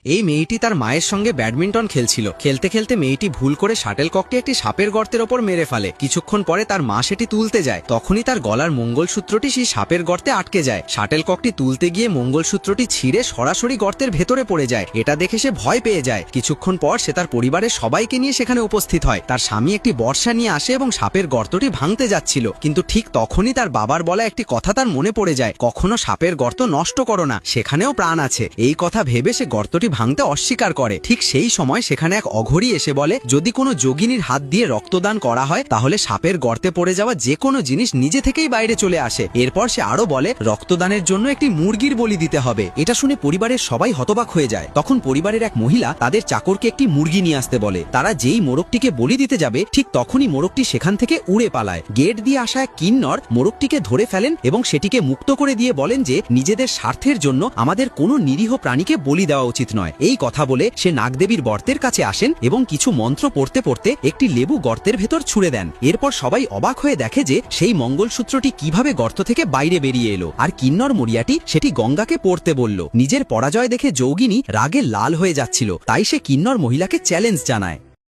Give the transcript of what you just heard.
এই মেয়েটি তার মায়ের সঙ্গে ব্যাডমিন্টন খেলছিল। খেলতে খেলতে মেয়েটি ভুল করে শাটেলককটি একটি সাপের গর্তের ওপর মেরে ফেলে। কিছুক্ষণ পরে তার মা সেটি তুলতে যায়, তখনই তার গলার মঙ্গলসূত্রটি সেই সাপের গর্তে আটকে যায়। শাটেলককটি তুলতে গিয়ে মঙ্গলসূত্রটি ছিঁড়ে সরাসরি গর্তের ভেতরে পড়ে যায়। এটা দেখে সে ভয় পেয়ে যায়। কিছুক্ষণ পর সে তার পরিবারের সবাইকে নিয়ে সেখানে উপস্থিত হয়। তার স্বামী একটি বর্ষা নিয়ে আসে এবং সাপের গর্তটি ভাঙতে যাচ্ছিল, কিন্তু ঠিক তখনই তার বাবার বলা একটি কথা তার মনে পড়ে যায়, কখনো সাপের গর্ত নষ্ট করো না, সেখানেও প্রাণ আছে। এই কথা ভেবে সে গর্তটি ভাঙতে অস্বীকার করে। ঠিক সেই সময় সেখানে এক অঘরী এসে বলে, যদি কোনো যোগিনীর হাত দিয়ে রক্তদান করা হয় তাহলে সাপের গর্তে পড়ে যাওয়া যে কোনো জিনিস নিজে থেকেই বাইরে চলে আসে। এরপর সে আরো বলে, রক্তদানের জন্য একটি মুরগির বলি দিতে হবে। এটা শুনে পরিবারের সবাই হতবাক হয়ে যায়। তখন পরিবারের এক মহিলা তাদের চাকরকে একটি মুরগি নিয়ে আসতে বলে। তারা যেই মোরগটিকে বলি দিতে যাবে ঠিক তখনই মোরগটি সেখান থেকে উড়ে পালায়। গেট দিয়ে আসা এক কিন্নর মোরগটিকে ধরে ফেলেন এবং সেটিকে মুক্ত করে দিয়ে বলেন যে নিজেদের স্বার্থের জন্য আমাদের কোনো নিরীহ প্রাণীকে বলি দেওয়া উচিত নয়। এই কথা বলে সে নাগদেবীর গর্তের কাছে আসেন এবং কিছু মন্ত্র পড়তে পড়তে একটি লেবু গর্তের ভেতর ছুঁড়ে দেন। এরপর সবাই অবাক হয়ে দেখে যে সেই মঙ্গলসূত্রটি কিভাবে গর্ত থেকে বাইরে বেরিয়ে এলো। আর কিন্নর মরিয়াটি সেটি গঙ্গাকে পড়তে বলল। নিজের পরাজয় দেখে যোগিনী রাগে লাল হয়ে যাচ্ছিল, তাই সে কিন্নর মহিলাকে চ্যালেঞ্জ জানায়।